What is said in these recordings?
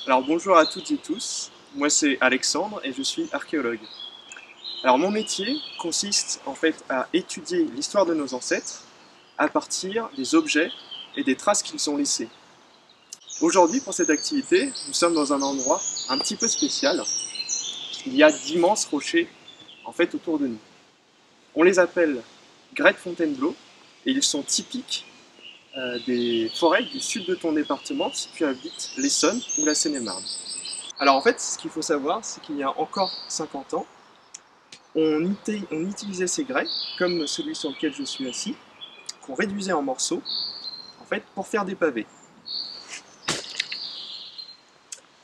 Alors bonjour à toutes et tous, moi c'est Alexandre et je suis archéologue. Alors mon métier consiste en fait à étudier l'histoire de nos ancêtres à partir des objets et des traces qu'ils ont laissées. Aujourd'hui pour cette activité, nous sommes dans un endroit un petit peu spécial. Il y a d'immenses rochers en fait autour de nous. On les appelle grès de Fontainebleau et ils sont typiques des forêts du sud de ton département si tu habites l'Essonne ou la Seine-et-Marne. Alors en fait, ce qu'il faut savoir, c'est qu'il y a encore 50 ans, on utilisait ces grès, comme celui sur lequel je suis assis, qu'on réduisait en morceaux, en fait, pour faire des pavés.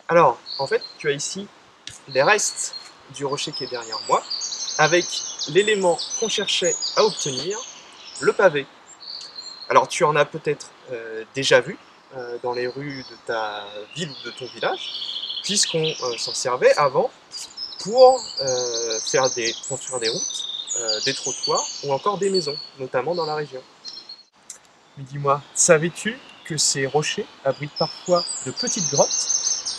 Alors, en fait, tu as ici les restes du rocher qui est derrière moi, avec l'élément qu'on cherchait à obtenir, le pavé. Alors, tu en as peut-être déjà vu dans les rues de ta ville ou de ton village, puisqu'on s'en servait avant pour construire des routes, des trottoirs ou encore des maisons, notamment dans la région. Mais dis-moi, savais-tu que ces rochers abritent parfois de petites grottes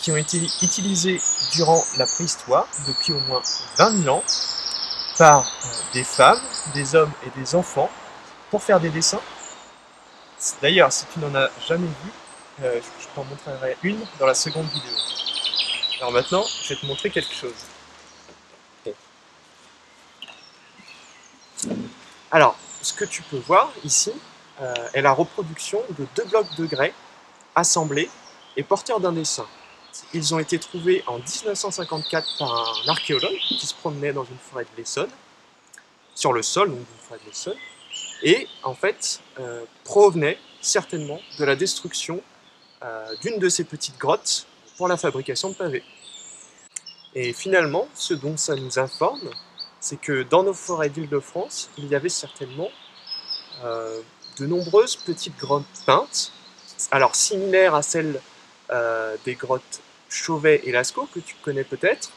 qui ont été utilisées durant la préhistoire, depuis au moins 20 000 ans, par des femmes, des hommes et des enfants pour faire des dessins? D'ailleurs, si tu n'en as jamais vu, je t'en montrerai une dans la seconde vidéo. Alors maintenant, je vais te montrer quelque chose. Alors, ce que tu peux voir ici est la reproduction de deux blocs de grès assemblés et porteurs d'un dessin. Ils ont été trouvés en 1954 par un archéologue qui se promenait dans une forêt de l'Essonne, sur le sol d'une forêt de l'Essonne, et en fait provenaient certainement de la destruction d'une de ces petites grottes pour la fabrication de pavés. Et finalement, ce dont ça nous informe, c'est que dans nos forêts d'Île-de-France, il y avait certainement de nombreuses petites grottes peintes, alors similaires à celles des grottes Chauvet et Lascaux, que tu connais peut-être,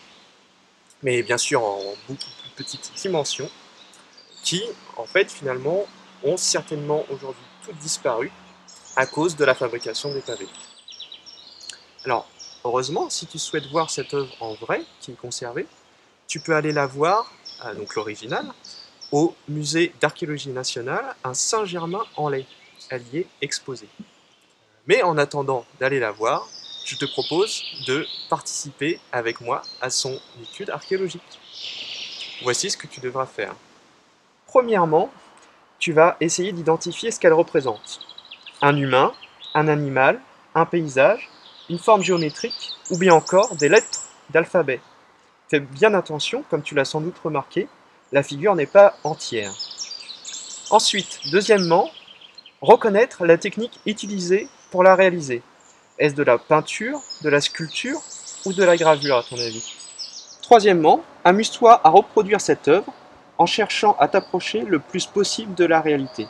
mais bien sûr en beaucoup plus petite dimension, qui, en fait, finalement, ont certainement aujourd'hui toutes disparu à cause de la fabrication des pavés. Alors, heureusement, si tu souhaites voir cette œuvre en vrai, qui est conservée, tu peux aller la voir, donc l'original, au musée d'archéologie nationale à Saint-Germain-en-Laye. Elle y est exposée. Mais en attendant d'aller la voir, je te propose de participer avec moi à son étude archéologique. Voici ce que tu devras faire. Premièrement, tu vas essayer d'identifier ce qu'elle représente. Un humain, un animal, un paysage, une forme géométrique ou bien encore des lettres d'alphabet. Fais bien attention, comme tu l'as sans doute remarqué, la figure n'est pas entière. Ensuite, deuxièmement, reconnaître la technique utilisée pour la réaliser. Est-ce de la peinture, de la sculpture ou de la gravure à ton avis? Troisièmement, amuse-toi à reproduire cette œuvre en cherchant à t'approcher le plus possible de la réalité.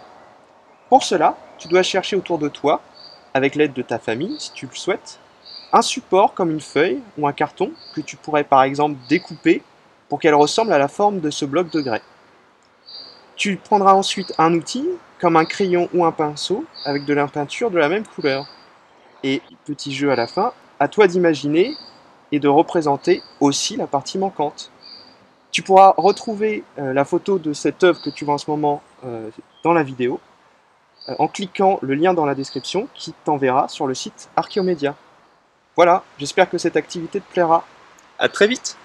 Pour cela, tu dois chercher autour de toi, avec l'aide de ta famille si tu le souhaites, un support comme une feuille ou un carton que tu pourrais par exemple découper pour qu'elle ressemble à la forme de ce bloc de grès. Tu prendras ensuite un outil comme un crayon ou un pinceau avec de la peinture de la même couleur. Et petit jeu à la fin, à toi d'imaginer et de représenter aussi la partie manquante. Tu pourras retrouver la photo de cette œuvre que tu vois en ce moment dans la vidéo en cliquant le lien dans la description qui t'enverra sur le site Archéomédia. Voilà, j'espère que cette activité te plaira. À très vite!